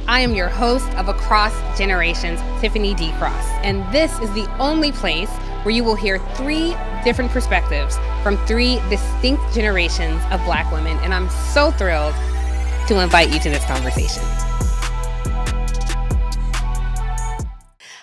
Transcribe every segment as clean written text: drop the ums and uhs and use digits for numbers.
I am your host of Across Generations, Tiffany D. Cross, and this is the only place where you will hear three different perspectives from three distinct generations of Black women, and I'm so thrilled to invite you to this conversation.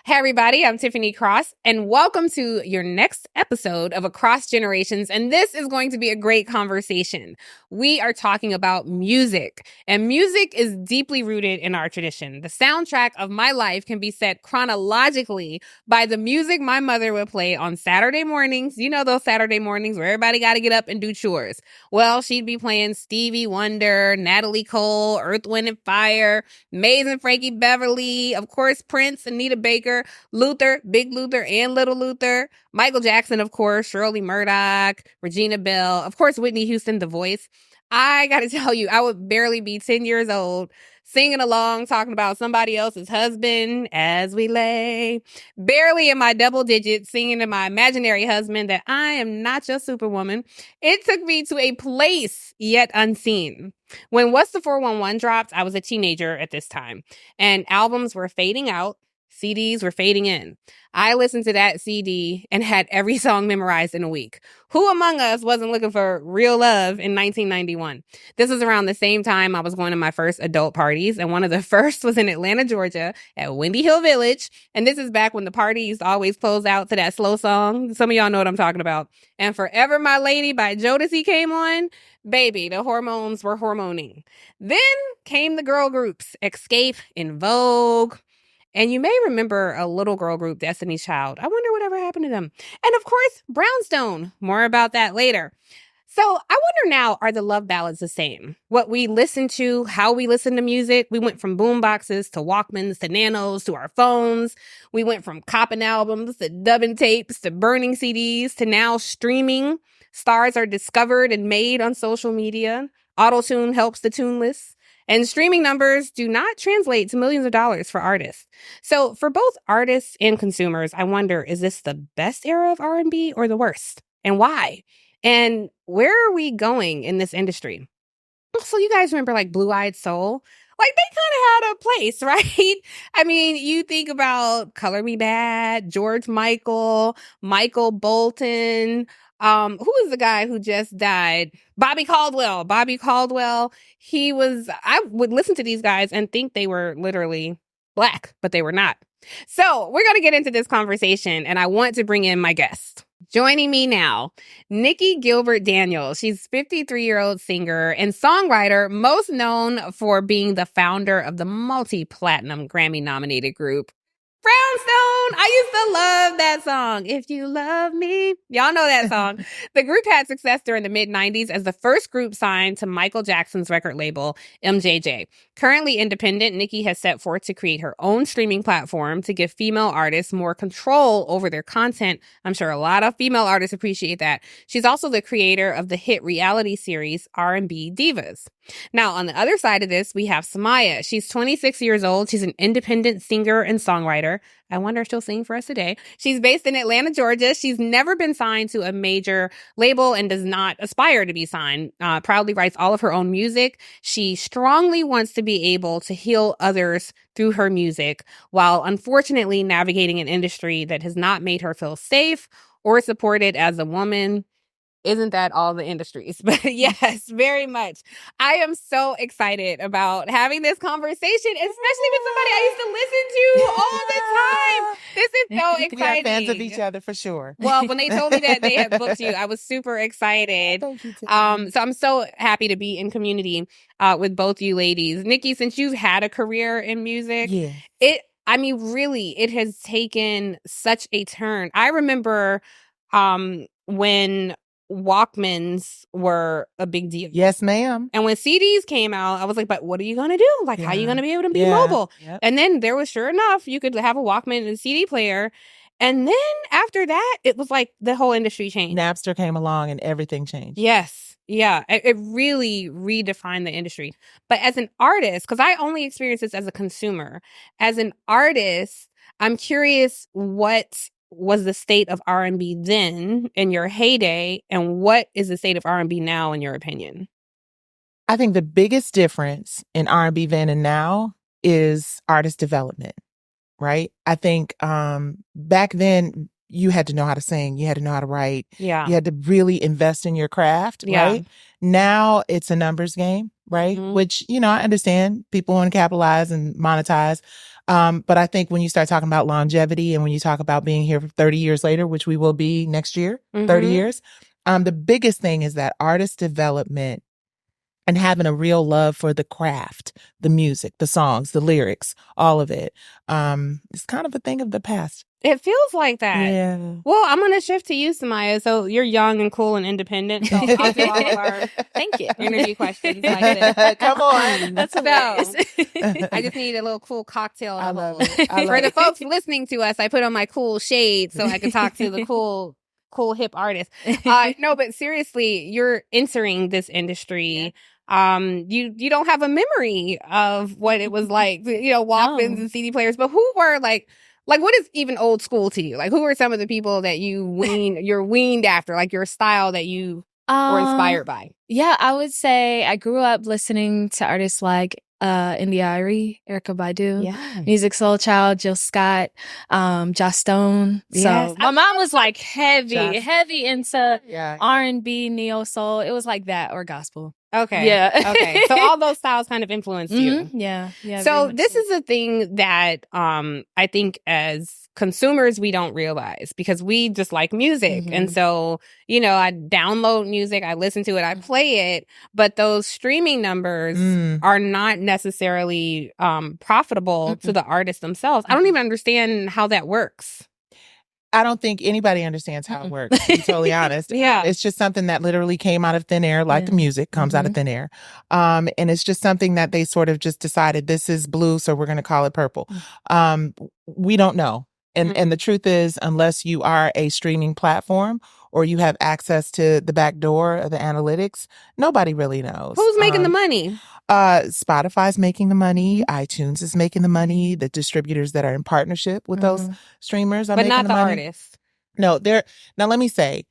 Hey everybody, I'm Tiffany Cross, and welcome to your next episode of Across Generations, and this is going to be a great conversation. We are talking about music, and music is deeply rooted in our tradition. The soundtrack of my life can be set chronologically by the music my mother would play on Saturday mornings. You know those Saturday mornings where everybody got to get up and do chores. Well, she'd be playing Stevie Wonder, Natalie Cole, Earth, Wind & Fire, Maze and Frankie Beverly, of course, Prince, Anita Baker, Luther, Big Luther and Little Luther, Michael Jackson, of course, Shirley Murdoch, Regina Bell, of course, Whitney Houston, The Voice. I got to tell you, I would barely be 10 years old singing along, talking about somebody else's husband as we lay, barely in my double digits, singing to my imaginary husband that I am not your superwoman. It took me to a place yet unseen. When What's the 411 dropped, I was a teenager at this time, and albums were fading out. CDs were fading in. I listened to that CD and had every song memorized in a week. Who among us wasn't looking for real love in 1991? This was around the same time I was going to my first adult parties, and one of the first was in Atlanta, Georgia at Windy Hill Village. And this is back when the party used to always close out to that slow song. Some of y'all know what I'm talking about. And Forever My Lady by Jodeci came on. Baby, the hormones were hormoning. Then came the girl groups, Escape, In Vogue. And you may remember a little girl group, Destiny's Child. I wonder whatever happened to them. And of course, Brownstone. More about that later. So I wonder now, are the love ballads the same? What we listen to, how we listen to music. We went from boom boxes to Walkmans to Nanos to our phones. We went from copping albums to dubbing tapes to burning CDs to now streaming. Stars are discovered and made on social media. Auto-tune helps the tuneless. And streaming numbers do not translate to millions of dollars for artists. So for both artists and consumers, I wonder, is this the best era of R&B or the worst? And why? And where are we going in this industry? So you guys remember like Blue Eyed Soul? Like they kind of had a place, right? I mean, you think about Color Me Bad, George Michael, Michael Bolton. Who is the guy who just died? Bobby Caldwell. I would listen to these guys and think they were literally Black, but they were not. So we're going to get into this conversation, and I want to bring in my guest. Joining me now, Nicci Gilbert-Daniels. She's a 53-year-old singer and songwriter, most known for being the founder of the multi-platinum Grammy-nominated group Brownstone. I used to love that song. If you love me. Y'all know that song. The group had success during the mid-90s as the first group signed to Michael Jackson's record label, MJJ. Currently independent, Nicci has set forth to create her own streaming platform to give female artists more control over their content. I'm sure a lot of female artists appreciate that. She's also the creator of the hit reality series R&B Divas. Now, on the other side of this, we have SiMaya. She's 26 years old. She's an independent singer and songwriter. I wonder if she'll sing for us today. She's based in Atlanta, Georgia. She's never been signed to a major label and does not aspire to be signed. Proudly writes all of her own music. She strongly wants to be able to heal others through her music, while unfortunately navigating an industry that has not made her feel safe or supported as a woman. Isn't that all the industries? But yes, very much. I am so excited about having this conversation, especially with somebody I used to listen to all the time. This is so exciting. We are fans of each other for sure. Well, when they told me that they had booked you, I was super excited. Thank you, so I'm so happy to be in community with both you ladies. Nicci, since you've had a career in music, really, it has taken such a turn. I remember when Walkmans were a big deal. Yes, ma'am. And when CDs came out, I was like, but what are you going to do? Like, how are you going to be able to be mobile? Yep. And then there was, sure enough, you could have a Walkman and a CD player. And then after that, it was like the whole industry changed. Napster came along and everything changed. Yes. Yeah. It really redefined the industry. But as an artist, because I only experienced this as a consumer, as an artist, I'm curious what was the state of R&B then in your heyday, and what is the state of R&B now in your opinion? I think the biggest difference in R&B then and now is artist development, right? I think back then you had to know how to sing, you had to know how to write, you had to really invest in your craft, right? Now it's a numbers game, right? Which, I understand people want to capitalize and monetize. But I think when you start talking about longevity and when you talk about being here for 30 years later, which we will be next year, 30 years, the biggest thing is that artist development and having a real love for the craft, the music, the songs, the lyrics, all of it. It's kind of a thing of the past. It feels like that. Yeah. Well, I'm going to shift to you, SiMaya. So you're young and cool and independent. So I'll do all of our thank you interview questions like this. Come on. That's hilarious. I just need a little cool cocktail. I love it. For the folks listening to us, I put on my cool shades so I can talk to the cool hip artist. No, but seriously, you're entering this industry. You don't have a memory of what it was like, Walkmans and CD players, but who were like what is even old school to you? Like, who are some of the people that you're weaned after, like your style that you were inspired by? Yeah, I would say I grew up listening to artists like India Arie, Erykah Badu, Music Soul Child, Jill Scott, Joss Stone. Yes. So my mom was like heavy into R&B, neo soul. It was like that or gospel. Okay. Yeah. Okay. So all those styles kind of influenced you. Yeah. So this is a thing that I think as consumers we don't realize because we just like music. And so, I download music, I listen to it, I play it, but those streaming numbers are not necessarily profitable to the artists themselves. I don't even understand how that works. I don't think anybody understands how it works, to be totally honest. It's just something that literally came out of thin air, like the music comes out of thin air. And it's just something that they sort of just decided this is blue, so we're going to call it purple. We don't know. And the truth is, unless you are a streaming platform or you have access to the back door of the analytics, nobody really knows. Who's making the money? Spotify's making the money. iTunes is making the money. The distributors that are in partnership with those streamers are making the money. But not the artists. No, now let me say,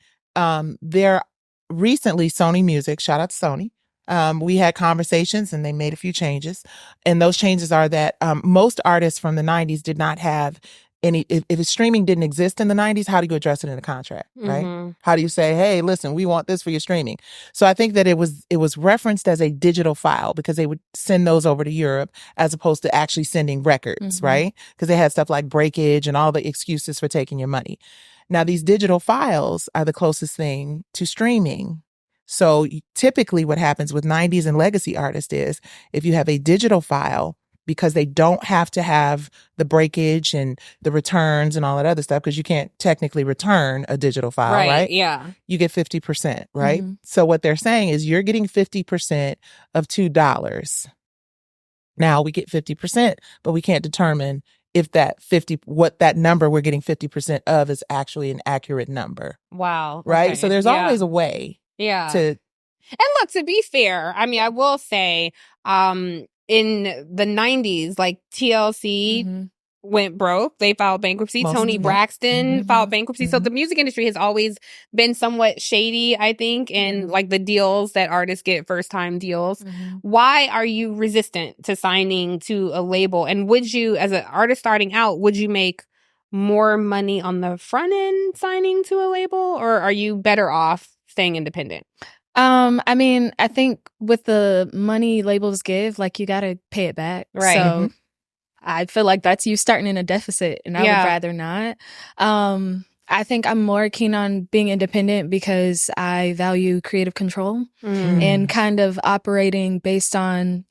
they're recently Sony Music, shout out to Sony. We had conversations and they made a few changes. And those changes are that most artists from the 90s did not have if streaming didn't exist in the 90s, how do you address it in a contract, right? How do you say, hey, listen, we want this for your streaming? So I think that it was referenced as a digital file because they would send those over to Europe as opposed to actually sending records, right? Because they had stuff like breakage and all the excuses for taking your money. Now, these digital files are the closest thing to streaming. So typically what happens with 90s and legacy artists is if you have a digital file, because they don't have to have the breakage and the returns and all that other stuff, because you can't technically return a digital file, right? Yeah. You get 50%, right? So what they're saying is you're getting 50% of $2. Now we get 50%, but we can't determine if what that number we're getting 50% of is actually an accurate number. Wow. Right? Okay. So there's always a way to... And look, to be fair, I mean, I will say, in the 90s, like TLC went broke. They filed bankruptcy. Tony Braxton filed bankruptcy. So the music industry has always been somewhat shady, I think, in like the deals that artists get, first time deals. Why are you resistant to signing to a label? And would you, as an artist starting out, would you make more money on the front end signing to a label, or are you better off staying independent? I mean, I think with the money labels give, like, you gotta pay it back. Right. So I feel like that's you starting in a deficit, and I would rather not. I think I'm more keen on being independent because I value creative control and kind of operating based on,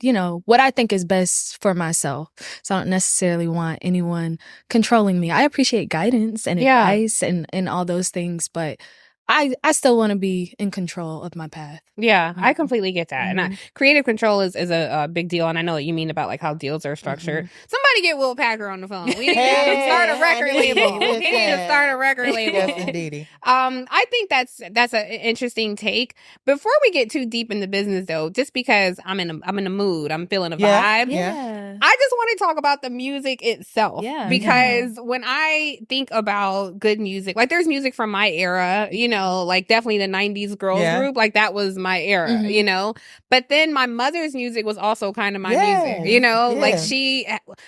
what I think is best for myself. So I don't necessarily want anyone controlling me. I appreciate guidance and advice and all those things, but I still want to be in control of my path. Yeah, I completely get that. And creative control is a big deal. And I know what you mean about like how deals are structured. Somebody get Will Packer on the phone. We need to start a record label. We need to start a record label. Yes, indeed. I think that's an interesting take. Before we get too deep in the business, though, just because I'm in a mood, I'm feeling a vibe. Yeah. I just want to talk about the music itself. Yeah. Because when I think about good music, like there's music from my era, you know, like definitely the 90s girls group, like that was my era, you know? But then my mother's music was also kind of my music, you know? Like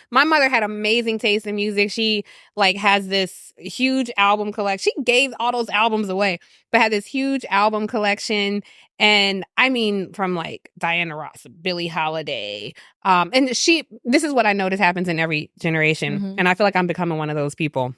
my mother had amazing taste in music. She like has this huge album collection. She gave all those albums away, but had this huge album collection. And I mean, from like Diana Ross, Billie Holiday. And this is what I notice happens in every generation. And I feel like I'm becoming one of those people.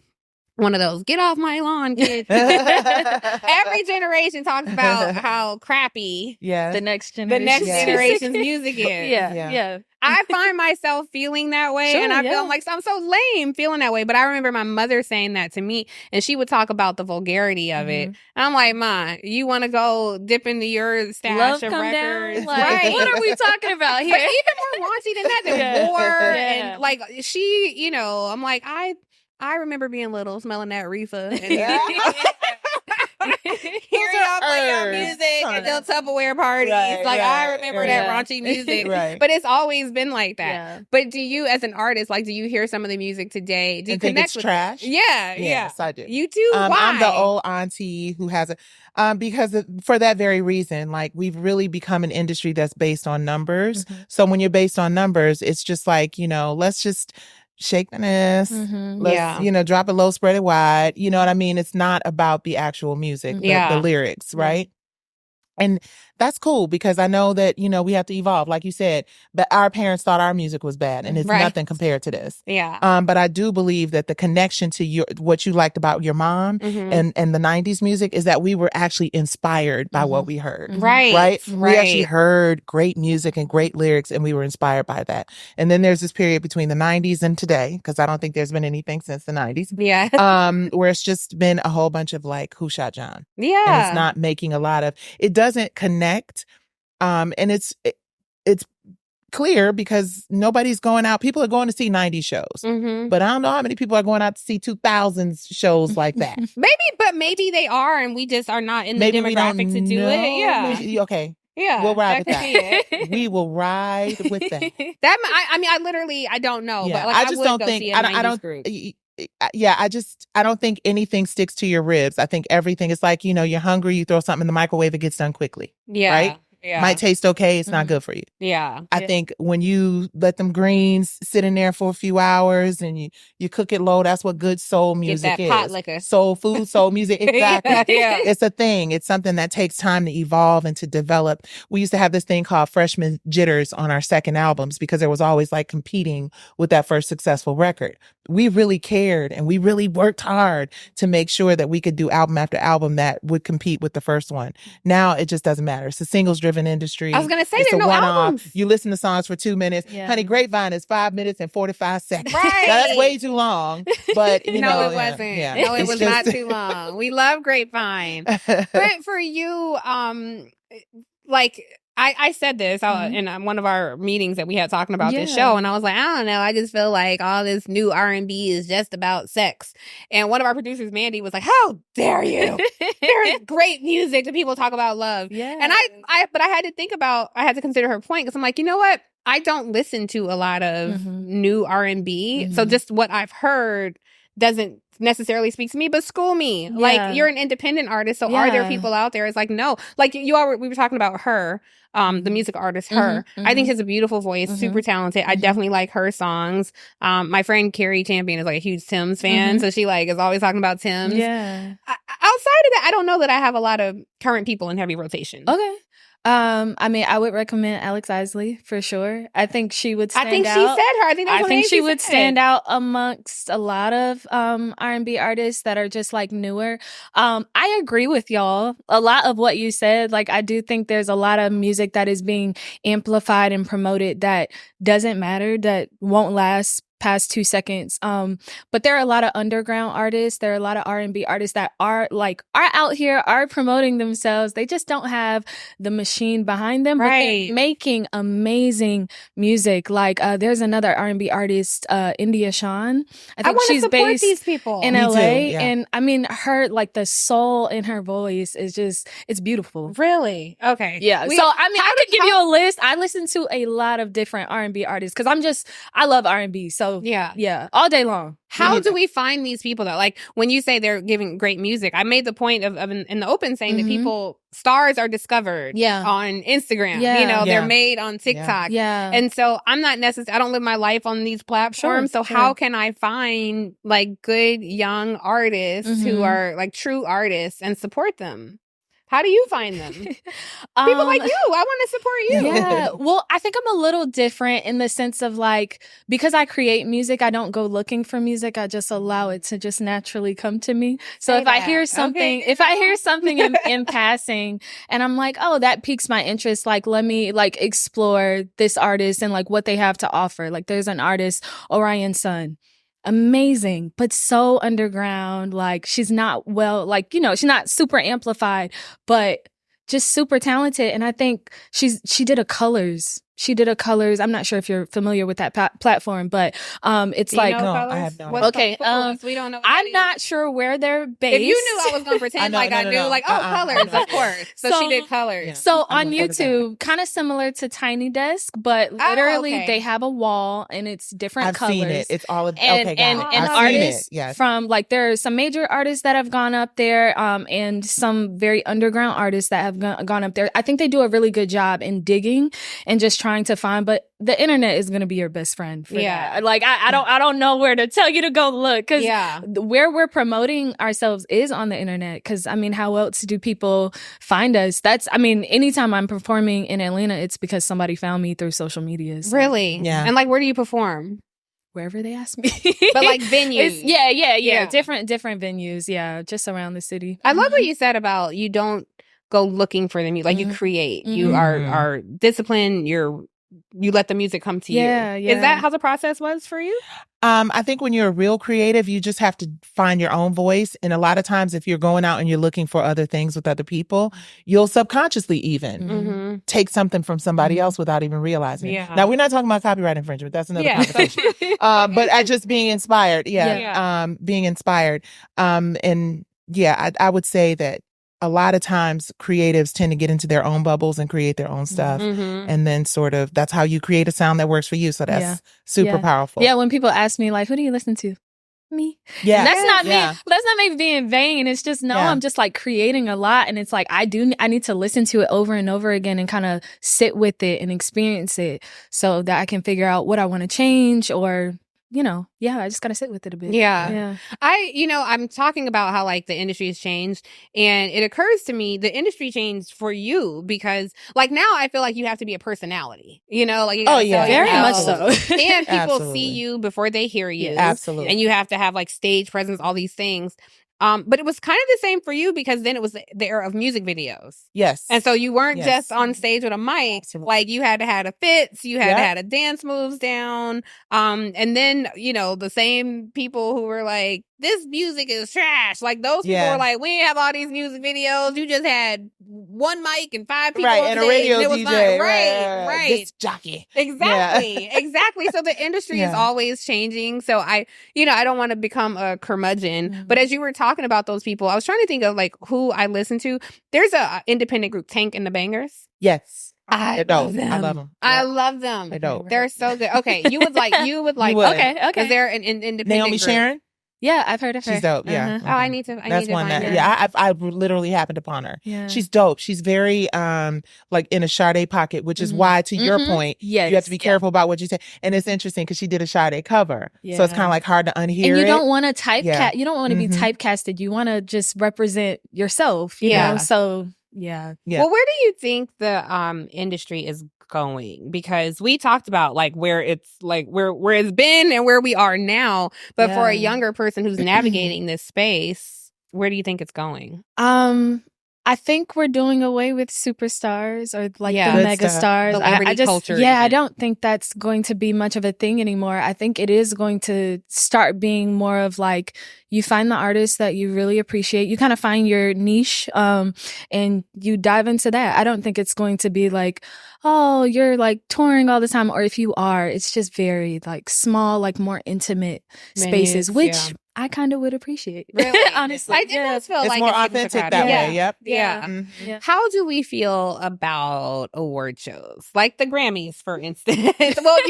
One of those, get off my lawn, kid. Every generation talks about how crappy the next generation's music is. Yeah. I find myself feeling that way, and I feel like I'm so lame feeling that way. But I remember my mother saying that to me, and she would talk about the vulgarity of it. And I'm like, Ma, you want to go dip into your stash of records? Like, what are we talking about here? But even more raunchy than that, than war and like she, you know, I'm like, I remember being little, smelling that reefer. And hearing y'all play your music at the Tupperware parties. I remember that raunchy music. But it's always been like that. Yeah. But do you, as an artist, like, do you hear some of the music today? Do you connect with trash? Yes, I do. You do? Why? I'm the old auntie who has for that very reason, like we've really become an industry that's based on numbers. So when you're based on numbers, it's just like, you know, let's just shake the nest. Let's, you know, drop it low, spread it wide. You know what I mean? It's not about the actual music, the lyrics, right? And that's cool because I know that, you know, we have to evolve. Like you said, but our parents thought our music was bad and it's nothing compared to this. But I do believe that the connection to what you liked about your mom and the 90s music is that we were actually inspired by what we heard. Right? We actually heard great music and great lyrics and we were inspired by that. And then there's this period between the 90s and today, because I don't think there's been anything since the 90s. Where it's just been a whole bunch of like, who shot John? And it's not making a lot of, it doesn't connect. And it's clear because nobody's going out. People are going to see 90s shows, but I don't know how many people are going out to see 2000s shows like that. Maybe they are, and we just are not in the demographic to do it. Maybe, okay. Yeah, we'll ride with that. We will ride with that. I don't know, but like, I just don't think I don't. Group. I don't think anything sticks to your ribs. I think everything is like, you know, you're hungry, you throw something in the microwave, it gets done quickly. Right? Might taste okay, it's not good for you. I think when you let them greens sit in there for a few hours and you cook it low, that's what good soul music is. Pot liquor. Soul food, soul music. Exactly. It's a thing. It's something that takes time to evolve and to develop. We used to have this thing called freshman jitters on our second albums because there was always like competing with that first successful record. We really cared and we really worked hard to make sure that we could do album after album that would compete with the first one. Now it just doesn't matter. It's a singles driven industry. I was going to say there's no albums. You listen to songs for 2 minutes. Honey, Grapevine is 5 minutes and 45 seconds. Now, that's way too long. But you know, it wasn't. No, it was not too long. We love Grapevine. But for you, like I said this in one of our meetings that we had talking about this show, and I was like, I don't know, I just feel like all this new R&B is just about sex. And one of our producers, Mandy, was like, how dare you? There is great music that people talk about love. And but I had to consider her point because I'm like, you know what? I don't listen to a lot of new R&B. So just what I've heard doesn't necessarily speak to me, but school me. Like, you're an independent artist, so are there people out there? It's like, no. Like, we were talking about her, the music artist, her. I think she has a beautiful voice, super talented. I definitely like her songs. My friend Carrie Champion is like a huge Tim's fan, so she like is always talking about Tim's. Outside of that, I don't know that I have a lot of current people in heavy rotation. Okay. I mean, I would recommend Alex Isley for sure. I think she would stand out. I think she said her. I think she would stand out amongst a lot of R&B artists that are just like newer. I agree with y'all. A lot of what you said, like I do think there's a lot of music that is being amplified and promoted that doesn't matter, that won't last past 2 seconds. But there are a lot of underground artists. There are a lot of R&B artists that are out here, are promoting themselves. They just don't have the machine behind them, but they're making amazing music. Like there's another R&B artist, India Shawn. I think she's based these people in LA. And I mean, her, like the soul in her voice is just, it's beautiful. Really? Okay. Yeah. So I mean, I could give you a list. I listen to a lot of different R&B artists because I love R&B. So yeah, all day long. How do we find these people though? Like when you say they're giving great music, I made the point of in the open saying that stars are discovered on Instagram. You know, they're made on TikTok. Yeah. And so I'm not necessarily, I don't live my life on these platforms. So how can I find like good young artists who are like true artists and support them? How do you find them? People like you. I want to support you. Yeah. Well, I think I'm a little different in the sense of like, because I create music, I don't go looking for music. I just allow it to just naturally come to me. So if I hear something, in passing and I'm like, oh, that piques my interest. Like, let me like explore this artist and like what they have to offer. Like there's an artist, Orion Sun. Amazing, but so underground. Like she's not she's not super amplified, but just super talented. And I think she did a Colors. I'm not sure if you're familiar with that platform, but it's like I have no. Okay, we don't know. I'm not sure where they're based. If you knew, I was going to pretend I knew. Colors, of course. So she did Colors. Yeah. So on YouTube, kind of similar to Tiny Desk, but literally they have a wall and it's different colors. I've seen it. It's all and artists from like there's some major artists that have gone up there, and some very underground artists that have gone up there. I think they do a really good job in digging and just trying to find, but the internet is going to be your best friend for that. Like I don't know where to tell you to go look, because where we're promoting ourselves is on the internet. Because I mean, how else do people find us? Anytime I'm performing in Atlanta, it's because somebody found me through social media. So. Really? Yeah. And like, where do you perform? Wherever they ask me. But like venues. Yeah. Different venues. Yeah. Just around the city. I love what you said about you don't go looking for the music. Like you create. You are disciplined. You let the music come to you. Yeah. Is that how the process was for you? I think when you're a real creative, you just have to find your own voice. And a lot of times if you're going out and you're looking for other things with other people, you'll subconsciously even take something from somebody else without even reizing it. Now, we're not talking about copyright infringement. That's another conversation. But at just being inspired. Being inspired. I would say that a lot of times creatives tend to get into their own bubbles and create their own stuff. And then sort of that's how you create a sound that works for you. So that's super powerful. Yeah. When people ask me like, who do you listen to? Me. Yeah. And that's not me. That's not me being vain. It's just, I'm just like creating a lot. And it's like, I need to listen to it over and over again and kind of sit with it and experience it so that I can figure out what I want to change or, I just got to sit with it a bit. Yeah. I'm talking about how like the industry has changed, and it occurs to me the industry changed for you because like now I feel like you have to be a personality, like you very much so. And people see you before they hear you. Absolutely. And you have to have like stage presence, all these things. But it was kind of the same for you because then it was the era of music videos. Yes. And so you weren't just on stage with a mic. Absolutely. Like you had to have a fits, you had to have a dance moves down. And then, the same people who were like, this music is trash. Like those people were like, we didn't have all these music videos. You just had one mic and 5 people on and a radio and DJ. Right. This jockey. Exactly. So the industry is always changing. So I don't want to become a curmudgeon. But as you were talking about those people, I was trying to think of like who I listen to. There's a independent group, Tank and the Bangers. Yes. I love them. I love them. They're so good. Okay. You would like. Okay. Because they're an independent Naomi group. Sharon? Yeah, I've heard of her. She's dope. Yeah. Okay. Oh, I need to. That's one that. I literally happened upon her. Yeah. She's dope. She's very like in a Sade pocket, which is why, to your point, you have to be careful about what you say. And it's interesting because she did a Sade cover, so it's kind of like hard to unhear. And you don't want to typecast. You don't want to be typecasted. You want to just represent yourself. You know? So yeah. Well, where do you think the industry is going? Because we talked about like where it's like where it's been and where we are now, but for a younger person who's navigating this space, where do you think it's going? I I think we're doing away with superstars or like the Good mega stuff. stars. The celebrity culture Yeah, I event. don't think that's going to be much of a thing anymore. I think it is going to start being more of like, you find the artists that you really appreciate. You kind of find your niche, and you dive into that. I don't think it's going to be like, oh, you're like touring all the time. Or if you are, it's just very like small, like more intimate spaces, which I kind of would appreciate. Really? Honestly. It does feel It's like more it's authentic that way. Yep. Yeah. Mm-hmm. Yeah. How do we feel about award shows, like the Grammys, for instance? Well,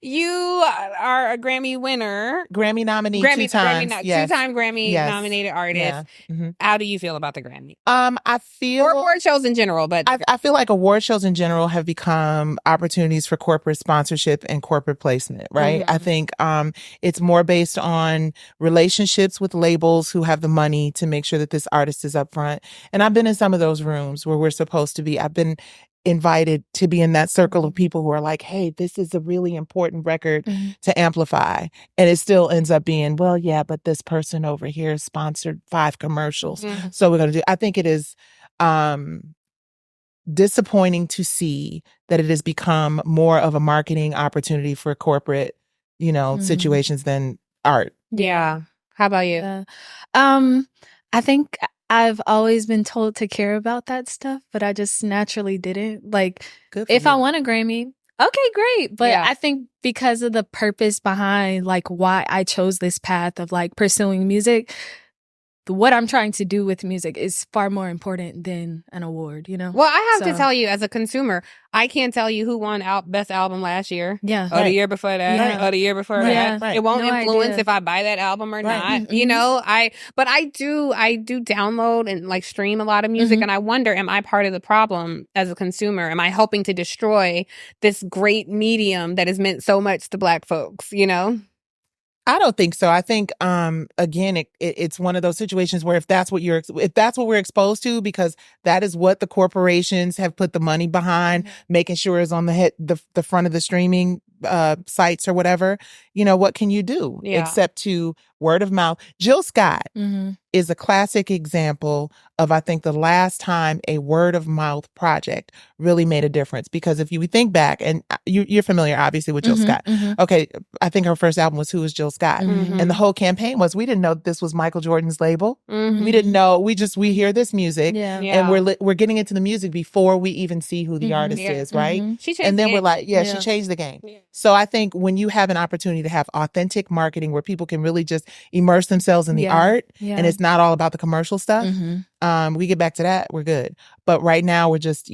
you are a Grammy winner, Grammy nominee 2 times. Yes. 2-time Grammy nominated artist. Yeah. Mm-hmm. How do you feel about the Grammy? I feel Or award shows in general, but I feel like award shows in general have become opportunities for corporate sponsorship and corporate placement, right? Mm-hmm. I think it's more based on relationships with labels who have the money to make sure that this artist is up front. And I've been in some of those rooms where we're supposed to be. I've been invited to be in that circle of people who are like, hey, this is a really important record to amplify. And it still ends up being, well, yeah, but this person over here sponsored 5 commercials. So we're going to do, I think it is disappointing to see that it has become more of a marketing opportunity for corporate, situations than art. yeah. How about you? I think I've always been told to care about that stuff, but I just naturally didn't. Like, if I won a Grammy, okay, great. But I think because of the purpose behind like why I chose this path of like pursuing music, what I'm trying to do with music is far more important than an award, Well, I have to tell you, as a consumer, I can't tell you who won best album last year. Yeah. Or the year before that. Or the year before that. Right. It won't No influence idea. if I buy that album or not. Mm-hmm. But I do download and like stream a lot of music, and I wonder, am I part of the problem as a consumer? Am I helping to destroy this great medium that has meant so much to Black folks, I don't think so. I think, again, it's one of those situations where if that's what we're exposed to, because that is what the corporations have put the money behind, making sure is on the front of the streaming sites or whatever, what can you do except to word of mouth? Jill Scott is a classic example of, I think, the last time a word of mouth project really made a difference. Because if you think back, and you're familiar obviously with Jill Scott. Okay, I think her first album was Who Is Jill Scott? And the whole campaign was, we didn't know this was Michael Jordan's label. We didn't know, we hear this music and we're getting into the music before we even see who the artist is, right? And then we're like, she changed the game. So I think when you have an opportunity to have authentic marketing where people can really just immerse themselves in the art, and it's not all about the commercial stuff, we get back to that, we're good. But right now we're just,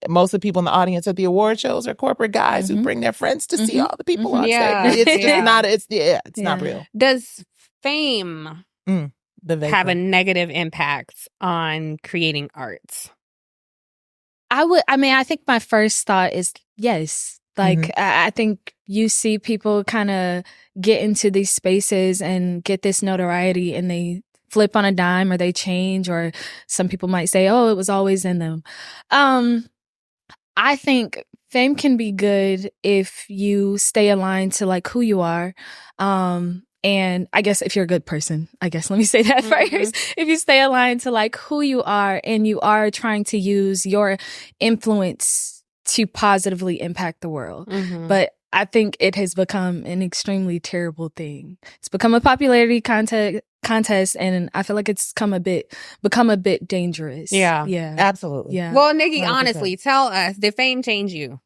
most of the people in the audience at the award shows are corporate guys who bring their friends to see all the people on stage. It's just not, it's not real. Does fame have a negative impact on creating art? I think my first thought is yes. Like, I think you see people kind of get into these spaces and get this notoriety, and they flip on a dime, or they change, or some people might say, oh, it was always in them. I think fame can be good if you stay aligned to like who you are. And I guess if you're a good person, let me say that first. If you stay aligned to like who you are, and you are trying to use your influence to positively impact the world. But I think it has become an extremely terrible thing. It's become a popularity contest, and I feel like it's become a bit dangerous. Yeah. Absolutely. Yeah. Well, Nicci, honestly, tell us, did fame change you?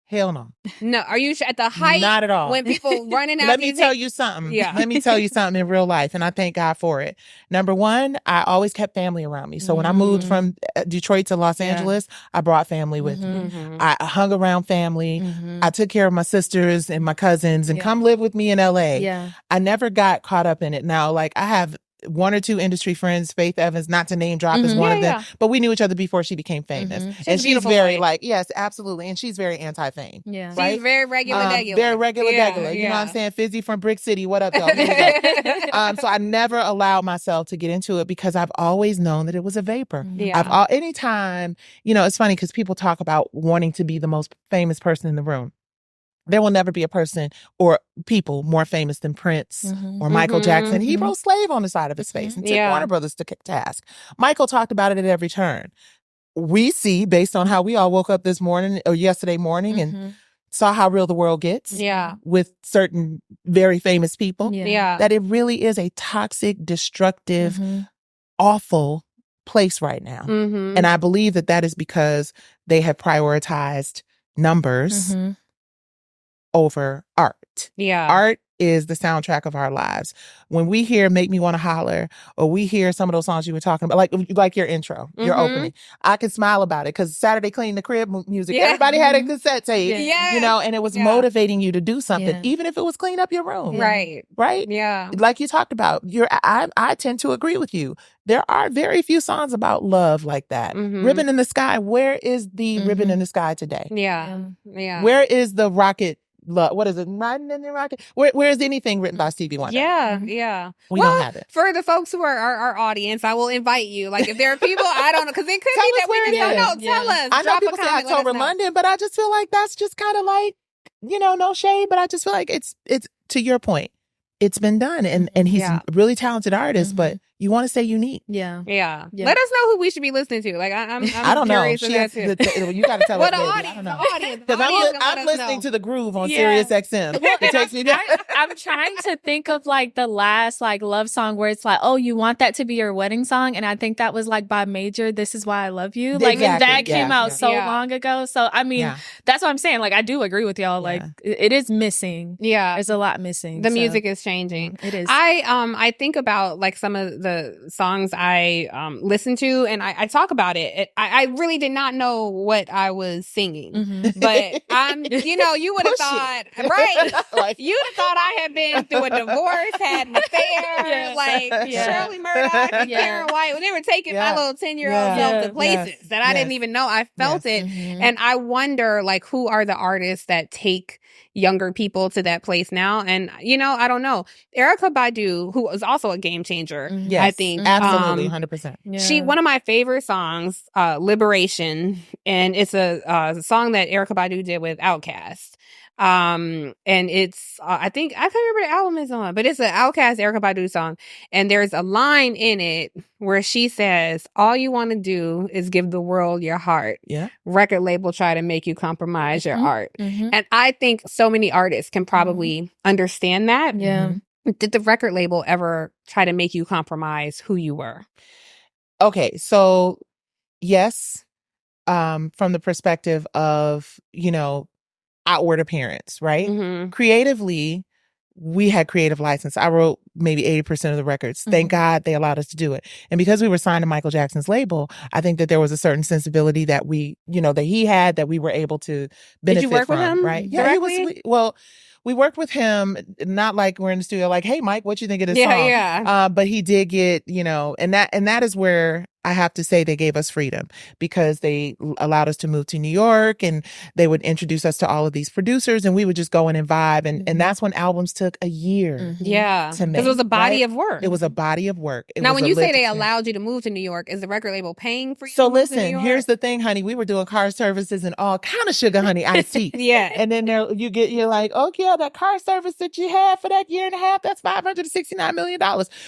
Hell no. No. Are you at the height? Not at all. When people running out. Let me tell you something. Yeah. Let me tell you something in real life, and I thank God for it. Number one, I always kept family around me. So when I moved from Detroit to Los Angeles, I brought family with me. I hung around family. I took care of my sisters and my cousins, and come live with me in LA. I never got caught up in it. Now, like, I have 1 or 2 industry friends, Faith Evans, not to name drop, is one of them, but we knew each other before she became famous. And she's very yes, absolutely. And she's very anti-fame. Yeah. Right? She's very regular, Very regular, regular. You know what I'm saying? Fizzy from Brick City. What up, y'all? So I never allowed myself to get into it because I've always known that it was a vapor. Anytime, it's funny because people talk about wanting to be the most famous person in the room. there will never be a person or people more famous than Prince or Michael Jackson. He wrote Slave on the side of his face and took Warner Brothers to task. Michael talked about it at every turn. We see, based on how we all woke up this morning or yesterday morning and saw how real the world gets with certain very famous people, that it really is a toxic, destructive, awful place right now. And I believe that is because they have prioritized numbers over art. Art is the soundtrack of our lives. When we hear Make Me Want to Holler, or we hear some of those songs you were talking about, like your intro, your opening, I can smile about it because Saturday Clean the Crib music, everybody had a cassette tape, you know, and it was motivating you to do something, even if it was clean up your room. Right? Yeah. Like you talked about, I tend to agree with you. There are very few songs about love like that. Ribbon in the Sky, where is the Ribbon in the Sky today? Where is the Rocket? What is it? Riding in the Rocket? Where is anything written by Stevie Wonder? We don't have it. For the folks who are our audience, I will invite you. Like, if there are people, I don't know, because it could be that we can don't know. Tell us. I know people say October London, but I just feel like that's just kind of like, you know, no shade, but I just feel like it's to your point. It's been done, and he's a really talented artist, but you want to stay unique. Yeah. Let us know who we should be listening to. Like, I'm I don't know. You got to tell us. The audience. I don't know. Because I'm listening to The Groove on Sirius XM. It takes me down. I'm trying to think of like the last like love song where it's like, oh, you want that to be your wedding song, and I think that was like by Major. This Is Why I Love You. Like, and that came out so long ago. So I mean, that's what I'm saying. Like, I do agree with y'all. Like, it is missing. There's a lot missing. The music is changing. It is. I think about like some of the songs I listen to, and I talk about it. I really did not know what I was singing, but you know, you would have thought, right? You would have thought I had been through a divorce, had an affair, like Shirley Murdoch and Karen White, when they were taking my little 10-year-old self to places that I didn't even know. I felt it, and I wonder, like, who are the artists that take younger people to that place now? And you know, I don't know. Erykah Badu, who was also a game changer, I think, absolutely, 100%. One of my favorite songs, "Liberation," and it's a song that Erykah Badu did with Outkast. And it's I think I can't remember the album it's on, but it's an Outkast Erykah Badu song, and there's a line in it where she says, "All you want to do is give the world your heart. Record label try to make you compromise your art." And I think so many artists can probably understand that. Did the record label ever try to make you compromise who you were? Okay, so yes, from the perspective of, you know, outward appearance, right? Creatively, we had creative license. I wrote maybe 80% of the records. Thank God they allowed us to do it. And because we were signed to Michael Jackson's label, I think that there was a certain sensibility that we, you know, that he had, that we were able to benefit from. Did you work with him? Right? Directly? Yeah, well, we worked with him, not like we're in the studio, like, hey, Mike, what you think of this song? But he did get, you know, and that is where I have to say they gave us freedom, because they allowed us to move to New York, and they would introduce us to all of these producers, and we would just go in and vibe. And that's when albums took a year to make. Because it was a body of work. It was a body of work. Now, when you say they allowed you to move to New York, is the record label paying for you to move listen, to New York? Here's the thing, honey. We were doing car services and all kind of sugar honey iced tea. And then you're like, okay, that car service that you had for that year and a half, that's $569 million.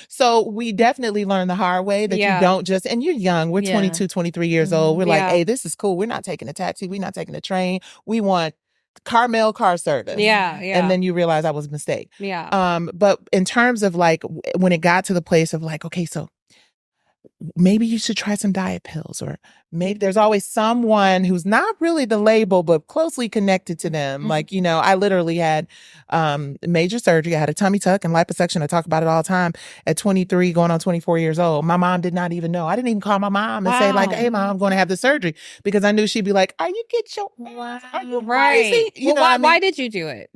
So we definitely learned the hard way that you don't just, and you're young. We're 22, 23 years old. We're like, hey, this is cool. We're not taking a taxi. We're not taking a train. We want Carmel car service. And then you realize that was a mistake. But in terms of like, when it got to the place of like, okay, so maybe you should try some diet pills, or maybe there's always someone who's not really the label, but closely connected to them. Like, you know, I literally had major surgery. I had a tummy tuck and liposuction. I talk about it all the time at 23, going on 24 years old. My mom did not even know. I didn't even call my mom and say like, hey, Mom, I'm going to have the surgery, because I knew she'd be like, are you get your, are you crazy? You know why did you do it?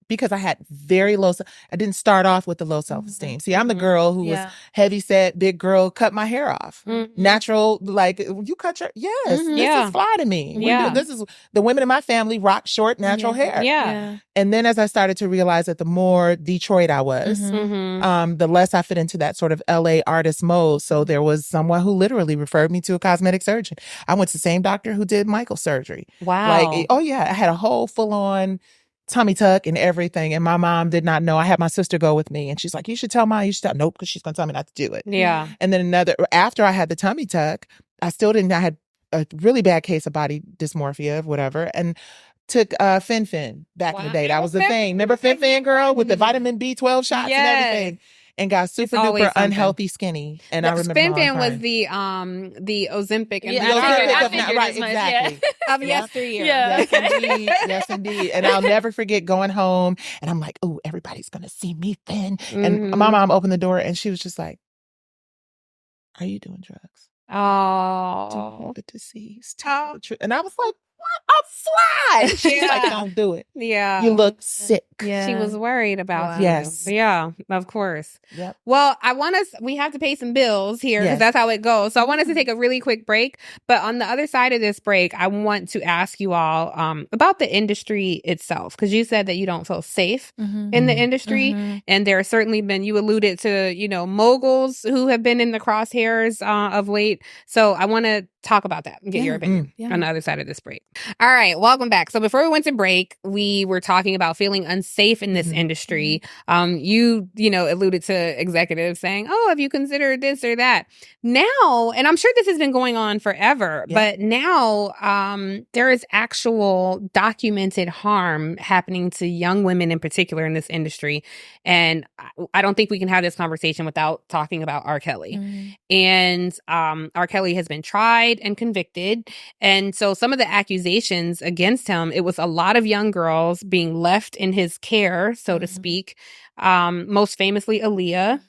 Because I had very low, I didn't start off with the low self-esteem. See, I'm the girl who was heavy set, big girl, cut my hair off. Natural, like, you cut your, this is fly to me. This is, the women in my family rock short, natural hair. And then as I started to realize that the more Detroit I was, the less I fit into that sort of LA artist mode. So there was someone who literally referred me to a cosmetic surgeon. I went to the same doctor who did Michael's surgery. Wow. Like, I had a whole full-on tummy tuck and everything. And my mom did not know. I had my sister go with me and she's like, you should tell Maya, you should tell. Nope, because she's going to tell me not to do it. Yeah. And then after I had the tummy tuck, I had a really bad case of body dysmorphia, whatever. And took Fen back in the day. That was the thing. Remember Fen girl with the vitamin B12 shots and everything? And got super duper unhealthy skinny. And I remember Fen was the Ozempic and of yesteryear. Yeah. Yes, indeed. And I'll never forget going home and I'm like, oh, everybody's gonna see me thin. And my mom opened the door and she was just like, are you doing drugs? Oh, the disease. Tell the truth. And I was like, what? I'm fly. She's like, don't do it. Yeah. You look sick. Yeah. She was worried about you. Yes. Yeah, of course. Yep. Well, we have to pay some bills here because that's how it goes. So I want us to take a really quick break. But on the other side of this break, I want to ask you all about the industry itself. Because you said that you don't feel safe in the industry. And there have certainly been, you alluded to, moguls who have been in the crosshairs of late. So I want to talk about that and get your opinion on the other side of this break. All right, welcome back. So before we went to break, we were talking about feeling unsafe in this industry. You alluded to executives saying, oh, have you considered this or that? Now, and I'm sure this has been going on forever, but now there is actual documented harm happening to young women in particular in this industry. And I don't think we can have this conversation without talking about R. Kelly. And R. Kelly has been tried and convicted. And so some of the accusations against him, it was a lot of young girls being left in his care, so to speak. Most famously, Aaliyah,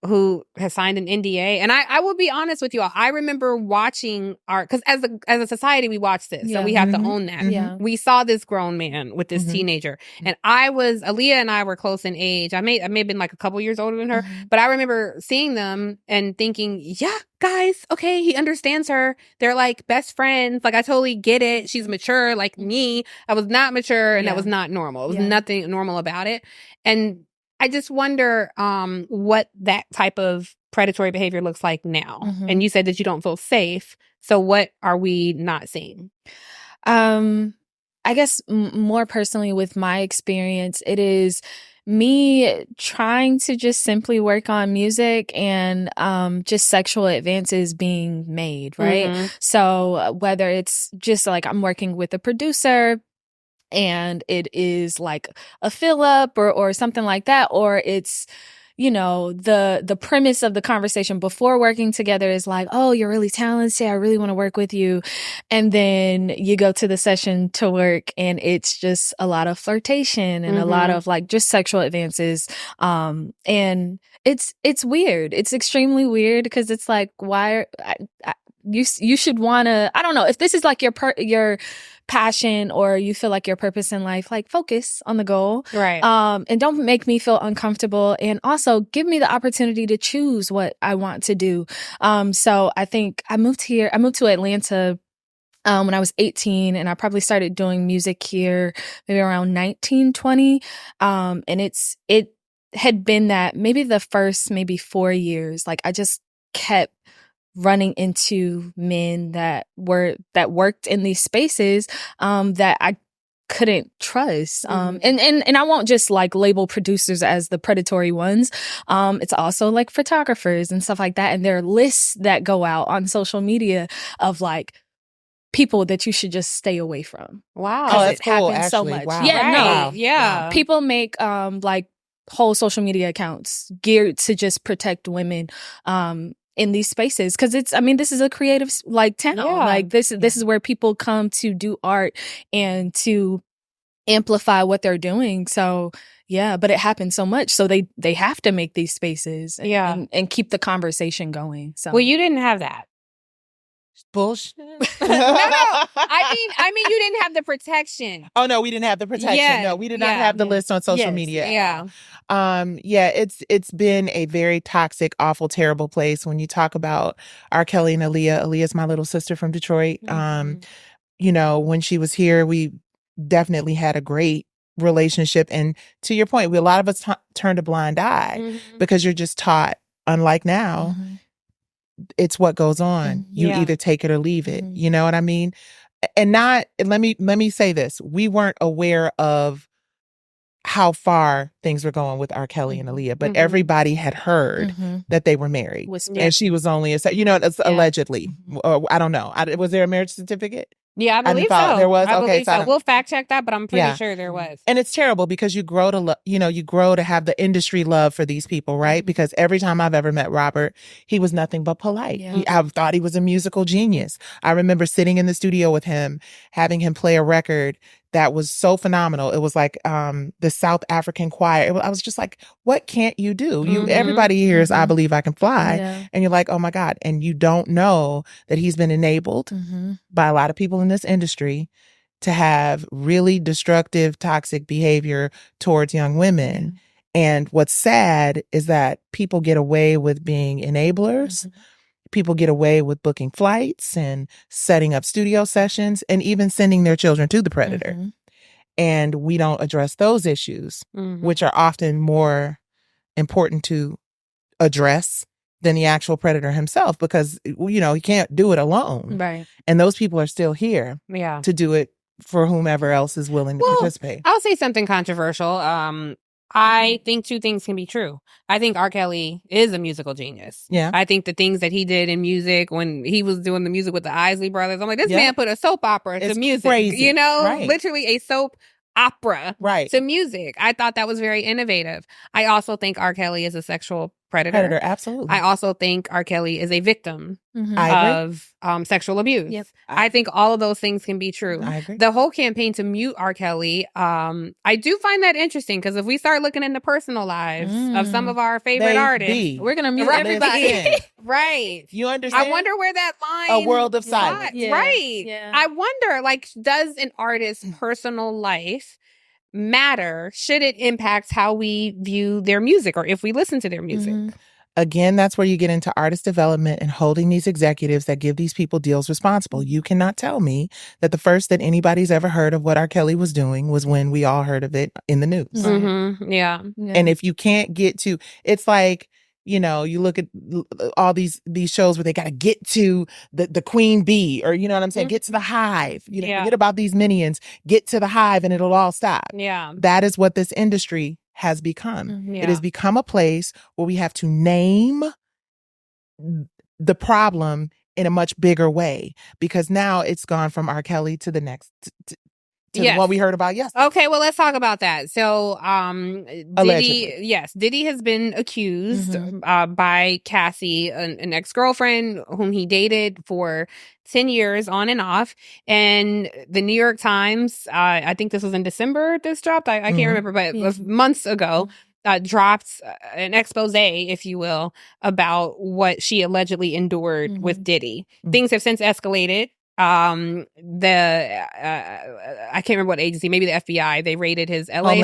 who has signed an NDA. And I will be honest with you all. I remember watching because as a society, we watch this. So we have to own that. Yeah. We saw this grown man with this teenager. And Aaliyah and I were close in age. I may have been like a couple years older than her. But I remember seeing them and thinking, yeah, guys, okay, he understands her. They're like best friends. Like, I totally get it. She's mature like me. I was not mature and that was not normal. It was nothing normal about it. And I just wonder what that type of predatory behavior looks like now. And you said that you don't feel safe. So what are we not seeing? I guess more personally with my experience, it is me trying to just simply work on music and just sexual advances being made, right? So whether it's just like I'm working with a producer and it is like a fill up or something like that, or it's, the premise of the conversation before working together is like, oh, you're really talented. I really want to work with you. And then you go to the session to work and it's just a lot of flirtation and a lot of like just sexual advances. And it's weird. It's extremely weird because it's like, why you should want to, I don't know, if this is like your passion or you feel like your purpose in life, like focus on the goal. Right. And don't make me feel uncomfortable. And also give me the opportunity to choose what I want to do. So I think I moved to Atlanta when I was 18 and I probably started doing music here maybe around 19, 20. And it had been that maybe the first 4 years, like I just kept running into men that worked in these spaces that I couldn't trust. And I won't just like label producers as the predatory ones. It's also like photographers and stuff like that. And there are lists that go out on social media of like people that you should just stay away from. Wow. Oh, that's it cool, happens so actually. much. Wow. Yeah, Right. no. Wow. Yeah. People make like whole social media accounts geared to just protect women in these spaces, because this is a creative like town. Like this is where people come to do art and to amplify what they're doing. So yeah, but it happens so much, so they have to make these spaces and keep the conversation going. So well, you didn't have that. Bullshit. No. I mean, you didn't have the protection. Oh no, we didn't have the protection. Yeah, No, we did not have the list on social media. Yeah. It's been a very toxic, awful, terrible place. When you talk about R. Kelly and Aaliyah's my little sister from Detroit. When she was here, we definitely had a great relationship. And to your point, a lot of us turned a blind eye because you're just taught, unlike now, it's what goes on. You either take it or leave it. You know what I mean? And let me say this. We weren't aware of how far things were going with R. Kelly and Aaliyah, but everybody had heard that they were married. And she was only, allegedly. I don't know. Was there a marriage certificate? Yeah, I believe so. There was? I Okay. believe so. We'll fact check that, but I'm pretty sure there was. And it's terrible because you grow to have the industry love for these people, right? Because every time I've ever met Robert, he was nothing but polite. Yeah. I thought he was a musical genius. I remember sitting in the studio with him, having him play a record that was so phenomenal. It was like the South African choir. I was just like, what can't you do? Everybody hears I Believe I Can Fly. Yeah. And you're like, oh my God. And you don't know that he's been enabled by a lot of people in this industry to have really destructive, toxic behavior towards young women. And what's sad is that people get away with being enablers. People get away with booking flights and setting up studio sessions and even sending their children to the predator. And we don't address those issues, which are often more important to address than the actual predator himself, because, he can't do it alone. Right. And those people are still here to do it for whomever else is willing to participate. I'll say something controversial. I think two things can be true. I think R. Kelly is a musical genius. Yeah. I think the things that he did in music when he was doing the music with the Isley Brothers, I'm like, this man put a soap opera to music. Crazy. Literally a soap opera to music. I thought that was very innovative. I also think R. Kelly is a sexual predator. Absolutely. I also think R. Kelly is a victim of sexual abuse. Yep. I think all of those things can be true. I agree. The whole campaign to mute R. Kelly, I do find that interesting, because if we start looking into personal lives of some of our favorite artists, we're going to mute everybody. Right. You understand? I wonder where that line... A world of silence. Yeah. Right. Yeah. I wonder, does an artist's personal life matter? Should it impact how we view their music or if we listen to their music? Again, that's where you get into artist development and holding these executives that give these people deals responsible. You cannot tell me that the first that anybody's ever heard of what R. Kelly was doing was when we all heard of it in the news. Yeah. And if you can't get to, it's like, you look at all these shows where they got to get to the queen bee, or, you know what I'm saying? Get to the hive. Forget about these minions. Get to the hive and it'll all stop. Yeah. That is what this industry has become. It has become a place where we have to name the problem in a much bigger way, because now it's gone from R. Kelly to the next, to the one we heard about yesterday. Okay, well, let's talk about that. So, Diddy has been accused by Cassie, an ex-girlfriend whom he dated for 10 years on and off. And the New York Times, I think this was in December this dropped. I can't remember, but it was months ago, dropped an expose, if you will, about what she allegedly endured with Diddy. Things have since escalated. I can't remember what agency, maybe the FBI, they raided his LA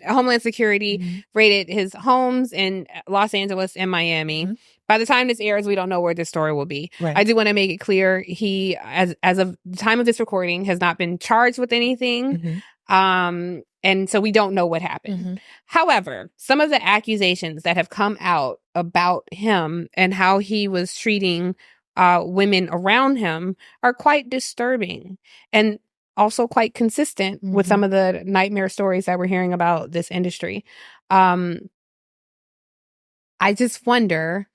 Homeland Security raided his homes in Los Angeles and Miami. By the time this airs, we don't know where this story will be. Right. I do want to make it clear, he, as of the time of this recording, has not been charged with anything. And so we don't know what happened. However, some of the accusations that have come out about him and how he was treating women around him are quite disturbing and also quite consistent with some of the nightmare stories that we're hearing about this industry. I just wonder,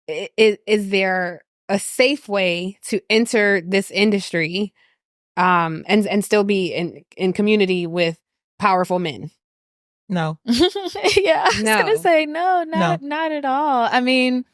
is there a safe way to enter this industry and still be in community with powerful men? No. Yeah, I was gonna say not at all. I mean,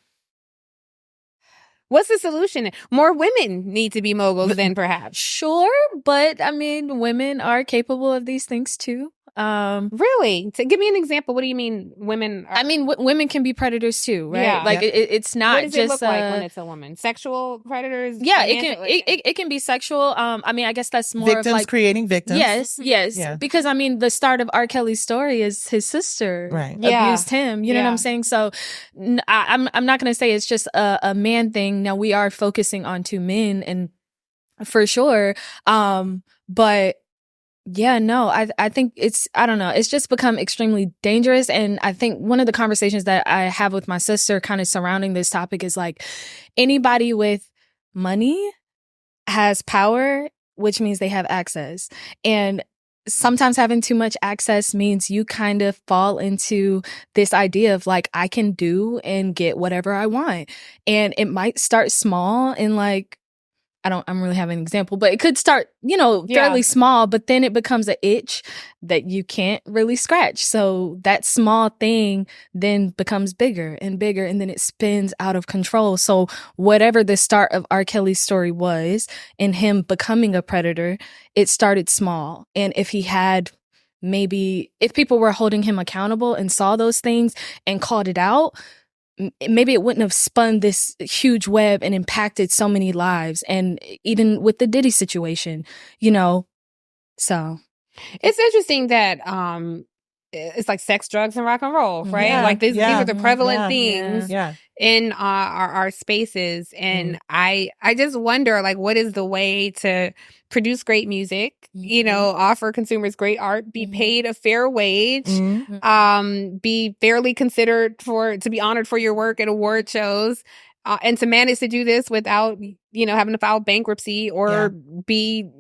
what's the solution? More women need to be moguls then, perhaps. Sure, but I mean, women are capable of these things too. Really? Give me an example. What do you mean women are... I mean, women can be predators too, right? Yeah. Like it's not just... What does it look like when it's a woman? Sexual predators? Yeah, it can be sexual. I mean, I guess that's more victims of like... creating victims. Yes. Yeah. Because I mean, the start of R. Kelly's story is his sister abused him. You know what I'm saying? So I'm not going to say it's just a man thing. Now, we are focusing on two men, and for sure. But yeah, no, I think I don't know. It's just become extremely dangerous. And I think one of the conversations that I have with my sister kind of surrounding this topic is like, anybody with money has power, which means they have access. And sometimes having too much access means you kind of fall into this idea of like, I can do and get whatever I want. And it might start small and like, I don't really have an example, but it could start, fairly small, but then it becomes an itch that you can't really scratch. So that small thing then becomes bigger and bigger, and then it spins out of control. So whatever the start of R. Kelly's story was and him becoming a predator, it started small. And if he had if people were holding him accountable and saw those things and called it out, maybe it wouldn't have spun this huge web and impacted so many lives. And even with the Diddy situation, so. It's interesting that it's like sex, drugs, and rock and roll, right? Yeah, like these are the prevalent things Yeah. in our spaces. And I just wonder, like, what is the way to produce great music, offer consumers great art, be paid a fair wage, be fairly considered to be honored for your work at award shows, and to manage to do this without, having to file bankruptcy or be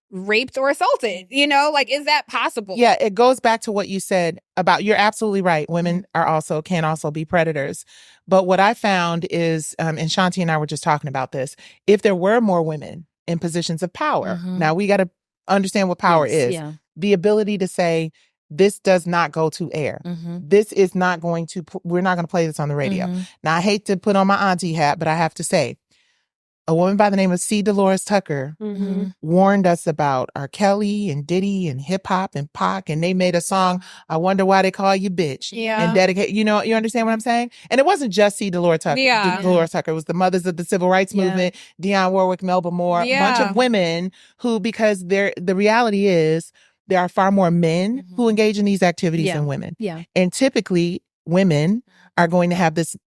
raped or assaulted, like, is that possible? Yeah, it goes back to what you said about, you're absolutely right. Women can also be predators. But what I found is, and Shanti and I were just talking about this, if there were more women in positions of power, now we got to understand what power is. Yeah. The ability to say, this does not go to air. This is not going to, we're not going to play this on the radio. Now, I hate to put on my auntie hat, but I have to say, a woman by the name of C. Dolores Tucker warned us about R. Kelly and Diddy and hip hop and Pac, and they made a song, I Wonder Why They Call You Bitch. Yeah. And dedicate, you understand what I'm saying? And it wasn't just C. Dolores Tucker. Dolores Tucker. It was the mothers of the civil rights movement, Dionne Warwick, Melba Moore, a bunch of women who, because the reality is, there are far more men who engage in these activities than women. Yeah. And typically, women are going to have this,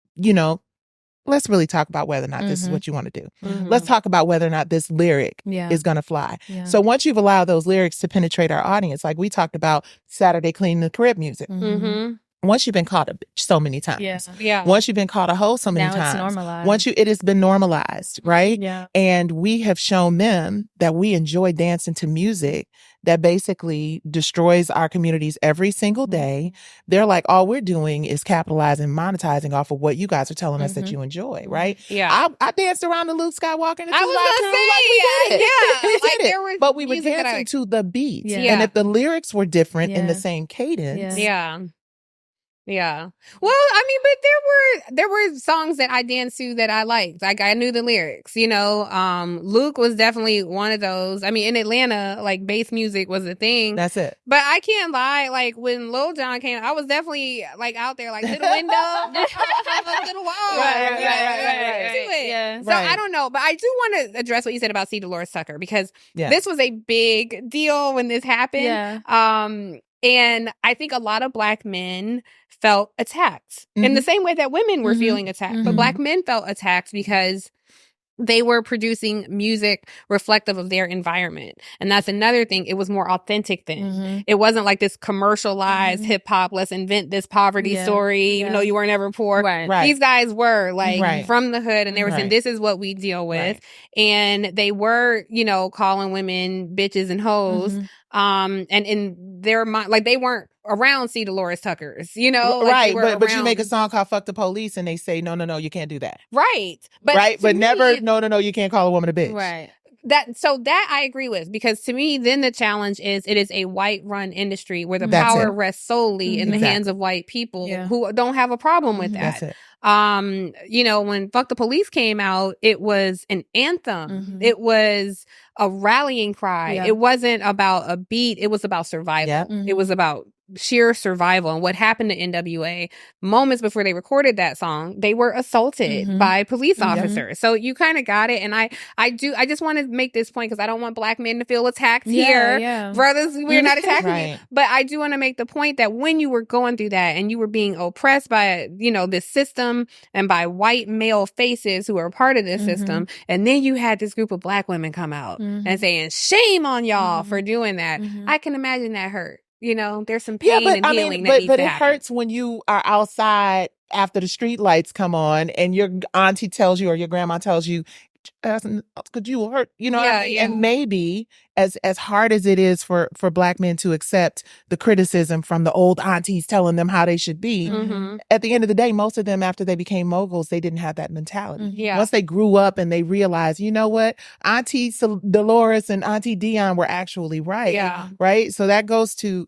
let's really talk about whether or not this is what you want to do. Let's talk about whether or not this lyric is going to fly. Yeah. So once you've allowed those lyrics to penetrate our audience, like we talked about Saturday Cleaning the Crib music. Once you've been called a bitch so many times. Once you've been called a hoe so many now times. It's normalized. It has been normalized, right? Yeah. And we have shown them that we enjoy dancing to music that basically destroys our communities every single day. They're like, all we're doing is capitalizing, monetizing off of what you guys are telling us that you enjoy, right? Yeah. I danced around to Luke Skywalker and I was gonna say, but we were dancing to the beat. Yeah. And if the lyrics were different in the same cadence. Yeah. Well, I mean, but there were songs that I danced to that I liked. Like, I knew the lyrics, Luke was definitely one of those. I mean, in Atlanta, like, bass music was a thing. That's it. But I can't lie, like, when Lil Jon came, I was definitely, like, out there, like, to the window, to the wall. Right. Yeah. So I don't know, but I do want to address what you said about C. Dolores Tucker, because this was a big deal when this happened. Yeah. And I think a lot of Black men felt attacked in the same way that women were feeling attacked. But Black men felt attacked because they were producing music reflective of their environment. And that's another thing. It was more authentic then. It wasn't like this commercialized hip hop, let's invent this poverty story, even though you weren't ever poor. Right. These guys were like from the hood, and they were saying, this is what we deal with. And they were, calling women bitches and hoes. And in their mind, like, they weren't around C. Dolores Tuckers, like but you make a song called Fuck the Police and they say, no, you can't do that. Right. But never, no, you can't call a woman a bitch. Right. That I agree with, because to me, then the challenge is, it is a white run industry where the power rests solely in the hands of white people who don't have a problem with that. That's it. When Fuck the Police came out, it was an anthem. It was a rallying cry. It wasn't about a beat. It was about survival. It was about sheer survival. And what happened to NWA, moments before they recorded that song, they were assaulted by police officers. So you kind of got it. And I just want to make this point, because I don't want Black men to feel attacked here. Brothers, we're not attacking you. But I do want to make the point that when you were going through that and you were being oppressed by, this system and by white male faces who are a part of this system, and then you had this group of Black women come out and saying, shame on y'all for doing that. I can imagine that hurt. There's some pain and healing that needs to happen. But it hurts when you are outside after the street lights come on and your auntie tells you or your grandma tells you, could you hurt, you know? Yeah, I mean? yeah. And maybe as hard as it is for Black men to accept the criticism from the old aunties telling them how they should be, at the end of the day, most of them, after they became moguls, they didn't have that mentality. Yeah. Once they grew up and they realized, you know what, Auntie Dolores and Auntie Dion were actually right. Yeah. Right. So that goes to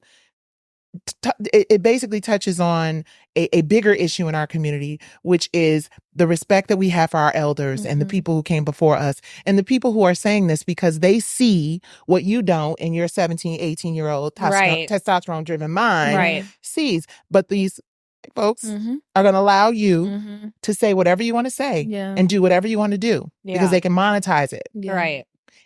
it basically touches on a bigger issue in our community, which is the respect that we have for our elders and the people who came before us, and the people who are saying this because they see what you don't in your 17, 18-year-old testosterone driven mind sees. But these folks are going to allow you to say whatever you want to say and do whatever you want to do because they can monetize it. Right.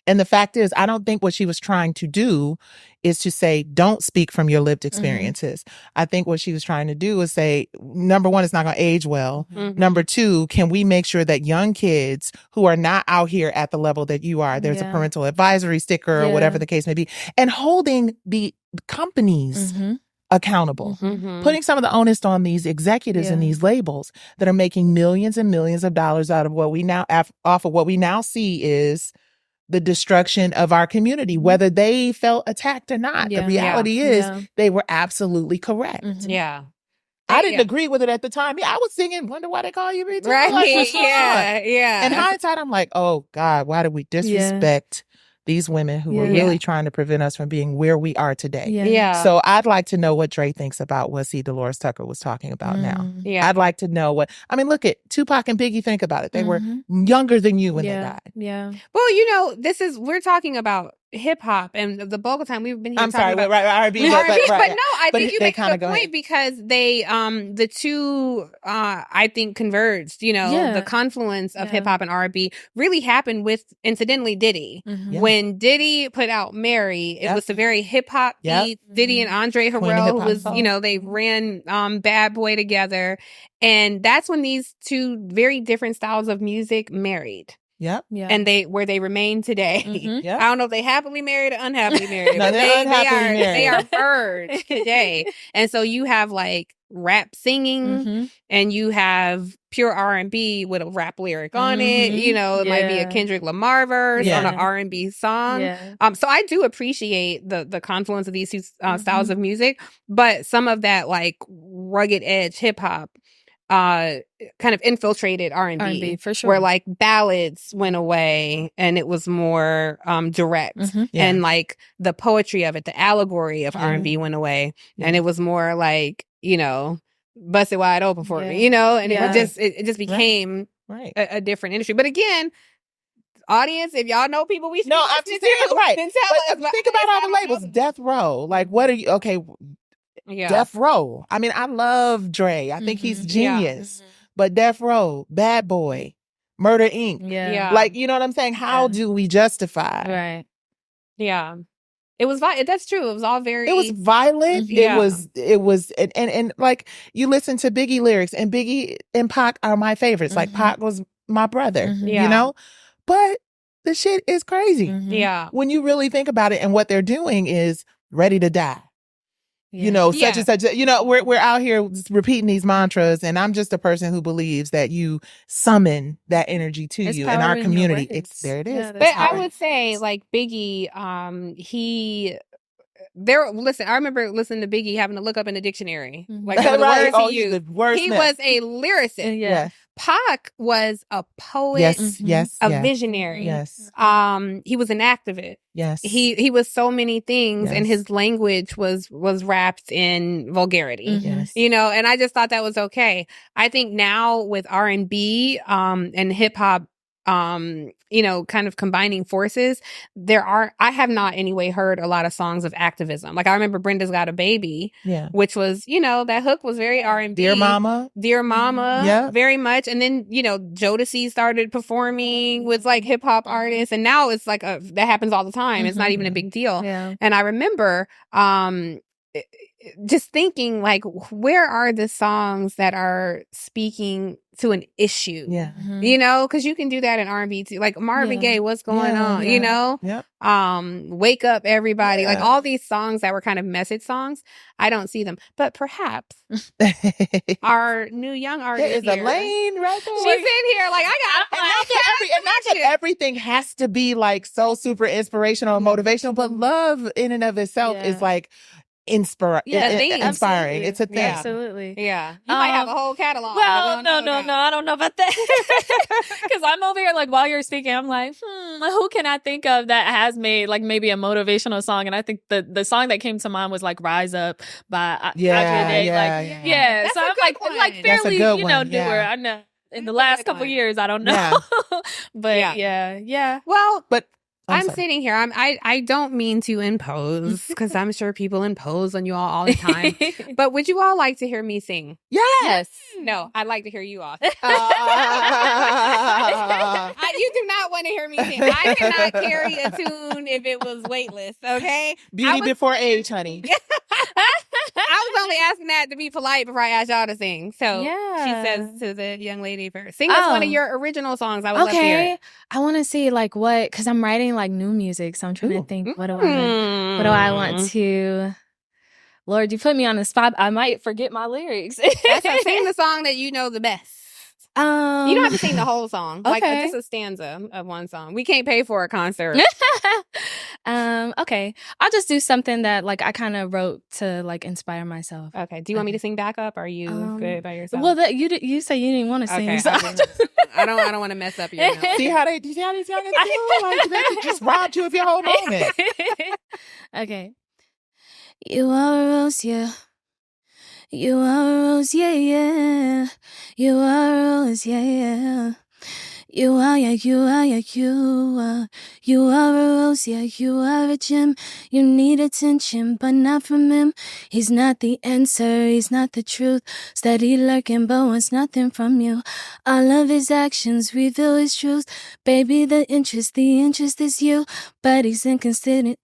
And the fact is, I don't think what she was trying to do is to say, don't speak from your lived experiences. I think what she was trying to do is say, number one, it's not going to age well. Number two, can we make sure that young kids who are not out here at the level that you are, there's a parental advisory sticker or whatever the case may be, and holding the companies accountable, putting some of the onus on these executives and these labels that are making millions and millions of dollars out of what we now off of what we now see is the destruction of our community, whether they felt attacked or not. The reality is they were absolutely correct. Yeah. I didn't agree with it at the time. Yeah, I was singing, wonder why they call you retard. Right. Like, Yeah. In hindsight, I'm like, oh God, why did we disrespect these women who were really trying to prevent us from being where we are today? Yeah. So I'd like to know what Dre thinks about what Dolores Tucker was talking about now. Yeah. I'd like to know look at Tupac and Biggie, think about it. They were younger than you when they died. Yeah. Well, we're talking about hip hop, and the bulk of the time we've been here. I'm sorry, about R&B, but no, I think you make a good go point ahead. because they, the two, I think converged. The confluence of hip hop and R&B really happened with, incidentally, Diddy. When Diddy put out Mary, it was a very hip hop beat. Diddy and Andre Harrell, who was, they ran Bad Boy together, and that's when these two very different styles of music married. Yep. Yeah. And they remain today. Yep. I don't know if they happily married or unhappily married. No, but they're unhappily married. They are merged today. And so you have like rap singing and you have pure R&B with a rap lyric on it. It might be a Kendrick Lamar verse on an R&B song. Yeah. So I do appreciate the confluence of these two styles of music, but some of that like rugged edge hip hop kind of infiltrated R&B for sure, where like ballads went away and it was more direct and like the poetry of it, the allegory of R&B went away and it was more like bust it wide open for me, and it just became a different industry. But again, audience, if y'all know people we should I'm just saying, then tell us. Think about all the labels. Death Row, like what are you? Okay. Yeah. Death Row. I mean, I love Dre. I think he's genius. But Death Row, Bad Boy, Murder Inc. Yeah. Like, you know what I'm saying? How do we justify? Right. Yeah. It was that's true. It was all very. It was violent. It was, and like you listen to Biggie lyrics, and Biggie and Pac are my favorites. Like Pac was my brother, But the shit is crazy. Yeah. When you really think about it, and what they're doing is ready to die. Such and such. We're out here repeating these mantras, and I'm just a person who believes that you summon that energy to you in our community. There it is. Yeah, but I would say, like Biggie, listen, I remember listening to Biggie having to look up in the dictionary, like the words he used. He was a lyricist. Yeah. Pac was a poet. Yes. A visionary. Yes. He was an activist. Yes. He was so many things, and his language was wrapped in vulgarity. Yes. And I just thought that was okay. I think now with R&B and hip hop, kind of combining forces, I have not anyway heard a lot of songs of activism. Like I remember Brenda's Got a Baby, which was, that hook was very R&B. Dear Mama, very much. And then, Jodeci started performing with like hip hop artists, and now it's like that happens all the time. It's not even a big deal. Yeah. And I remember, just thinking like, where are the songs that are speaking to an issue? Yeah. You know, because you can do that in R&B too. Like Marvin Gaye, what's going on? You know? Yep. Wake Up Everybody. Like all these songs that were kind of message songs. I don't see them. But perhaps our new young artist there is a lane right there. She's in here like, I got not that everything has to be like so super inspirational and motivational, but love in and of itself is like inspiring. It's a thing. Absolutely. Yeah. You might have a whole catalog. Well, no, I don't know about that. Because I'm over here like, while you're speaking, I'm like, who can I think of that has made like maybe a motivational song? And I think the song that came to mind was like Rise Up by Audrey Day. That's so I'm like fairly, newer. I know in the last couple years, I don't know. But yeah. Well, but I'm sitting here. I don't mean to impose, because I'm sure people impose on you all the time. But would you all like to hear me sing? Yes. No, I'd like to hear you all. You do not want to hear me sing. I cannot carry a tune if it was weightless. Okay. Beauty before age, honey. I was only asking that to be polite before I asked y'all to sing. So she says to the young lady first, sing us one of your original songs. I would love to hear it. I want to see like what, because I'm writing like new music, so I'm trying to think what do I want to. Lord, you put me on the spot. I might forget my lyrics. Sing the song that you know the best. You don't have to sing the whole song. Like just a stanza of one song. We can't pay for a concert. Okay. I'll just do something that like I kind of wrote to like inspire myself. Okay. Do you want me to sing backup? Or are you good by yourself? Well, you say you didn't want to sing. So I don't want to mess up your notes. See how they do? Like they just robbed you of your whole moment. Okay. You are a rose, yeah. You are a rose, yeah, yeah. You are a rose, yeah, yeah. You are, yeah, you are, yeah, you are. You are a rose, yeah, you are a gem. You need attention, but not from him. He's not the answer, he's not the truth. Steady lurking, but wants nothing from you. All of his actions reveal his truth. Baby, the interest is you. But he's inconsistent,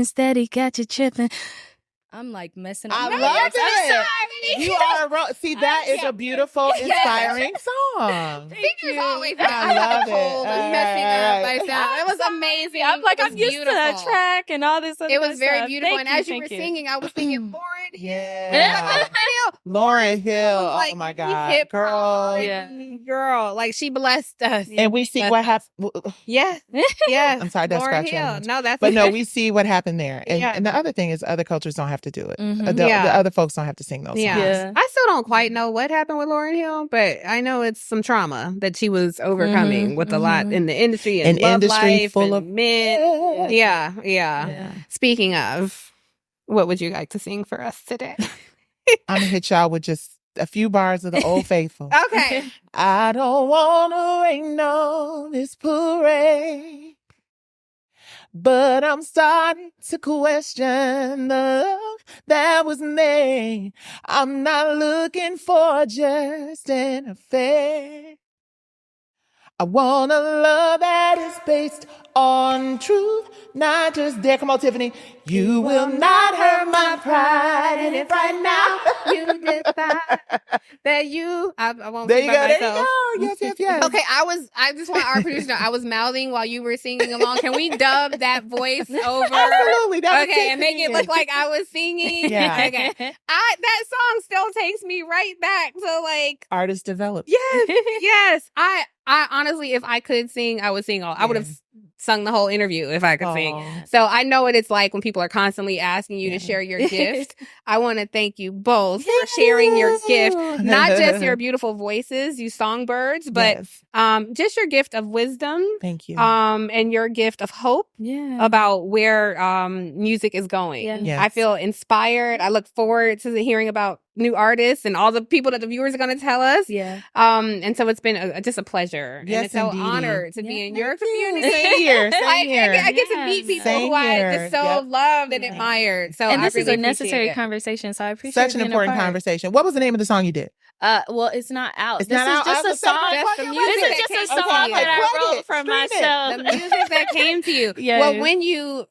steady, got you tripping. I'm like messing up. I love it. You are see, that is a beautiful, inspiring song. Singers always I love it. Messing up. It was amazing. I'm like, I'm used to that track and all this. It was very beautiful. And as you were singing, I was thinking Lauryn Hill. Lauryn Hill. Oh my God, girl. Girl, like she blessed us. And we see what happened. Yeah. I'm sorry, that's Lauryn Hill. No, that's. But no, we see what happened there. And the other thing is, other cultures don't have to do it. The other folks don't have to sing those songs. Yeah. I still don't quite know what happened with Lauryn Hill, but I know it's some trauma that she was overcoming with a lot in the industry and love industry life full and of men. Yeah. Speaking of, what would you like to sing for us today? I'm gonna hit y'all with just a few bars of the Old Faithful. Okay. I don't wanna rain on this parade, but I'm starting to question the love that was made. I'm not looking for just an affair. I want a love that is based on truth, not just dare. Come on, Tiffany. You will not hurt my pride. And if right now you decide that you... I won't there sing you by go, myself. there you go. Yes. Okay, I just want our producer to know, I was mouthing while you were singing along. Can we dub that voice over? Absolutely. Okay, and make it look like I was singing? Yeah. Okay. That song still takes me right back to like... Artist developed. Yes. I honestly, if I could sing, I would sing all. I would have sung the whole interview if I could sing. So I know what it's like when people are constantly asking you to share your gift. I want to thank you both for sharing your gift, not just your beautiful voices, you songbirds, but just your gift of wisdom. Thank you. And your gift of hope about where music is going. I feel inspired. I look forward to hearing about new artists and all the people that the viewers are going to tell us. And so it's been just a pleasure. Yes, and it's so indeed. honored to be in your community. Same here. I get to meet people who I just so loved and admired. So and this I really is a necessary conversation. So I appreciate such an important conversation. What was the name of the song you did? Well, it's not out. It's this not is out. just a song. This is just a song that I wrote for myself. The music that came to you. Yeah. Well, when you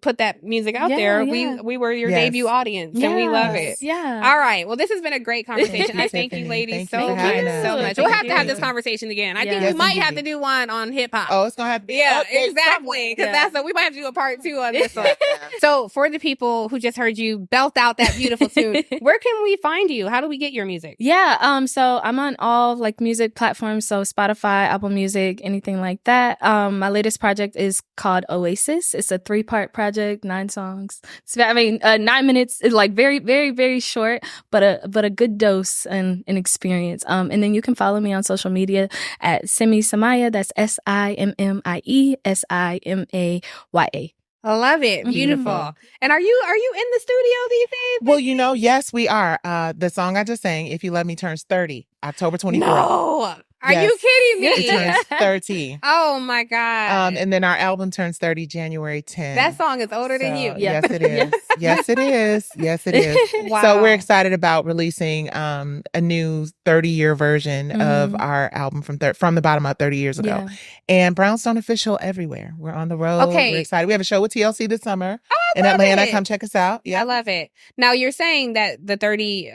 put that music out there, we were your debut audience, and we love it. Yeah. All right. Well, this has been a great conversation. I thank you, ladies, so much. We'll have to have this conversation again. I think we might have to do one on hip hop. Oh, it's gonna have to be. Yeah, exactly. Because we might have to do a part 2 on this one. So, for the people who just heard you belt out that beautiful tune, where can we find you? How do we get your music? Yeah, so I'm on all like music platforms, so Spotify, Apple Music, anything like that. My latest project is called Oasis. It's a 3-part project, 9 songs. 9 minutes is like very, very, very short, but a good dose and an experience. And then you can follow me on social media at SiMaya. That's SiMMIE SiMaya. I love it. Beautiful. And are you in the studio these days? Well, yes, we are. The song I just sang, If You Love Me, turns 30, October 24th. No. Are you kidding me? It turns 30. Oh my God. And then our album turns 30 January 10th. That song is older than you. Yes, it is. Yes, it is. Yes, it is. Wow. So we're excited about releasing a new 30-year version of our album from the bottom up 30 years ago. Yeah. And Brownstone official everywhere. We're on the road. Okay. We're excited. We have a show with TLC this summer in Atlanta. Come check us out. Yeah. I love it. Now you're saying that the 30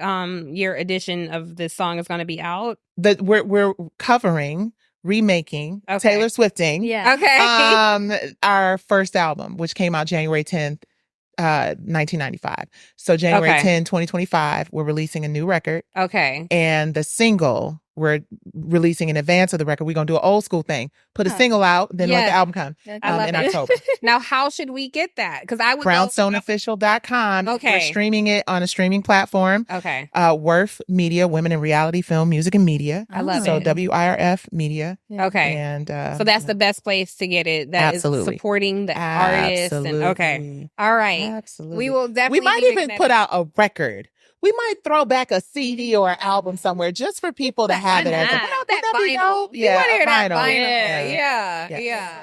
year edition of this song is going to be out? We're covering, remaking, Taylor Swifting. Yeah. Okay. Our first album, which came out January 10th, 1995. So January 10, 2025, we're releasing a new record. Okay. And the single we're releasing in advance of the record. We're going to do an old school thing. Put a single out, then let the album come in October. Now, how should we get that? Because I would BrownstoneOfficial.com. Okay. We're streaming it on a streaming platform. Okay. Worth Media, Women in Reality, Film, Music, and Media. I love it. So WIRF Media. Okay. And so that's the best place to get it. That is supporting the artist. And, all right. Absolutely. We will definitely. We might even put out a record. We might throw back a CD or an album somewhere just for people to have it. As put out that vinyl. Yeah, want to hear that vinyl. Yeah.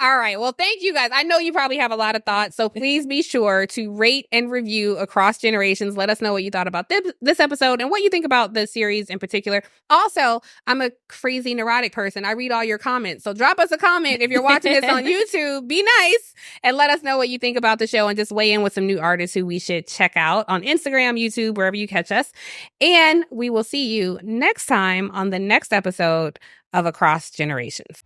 All right. Well, thank you guys. I know you probably have a lot of thoughts, so please be sure to rate and review Across Generations. Let us know what you thought about this episode and what you think about the series in particular. Also, I'm a crazy neurotic person. I read all your comments, so drop us a comment if you're watching this on YouTube. Be nice and let us know what you think about the show, and just weigh in with some new artists who we should check out on Instagram, YouTube, wherever you catch us. And we will see you next time on the next episode of Across Generations.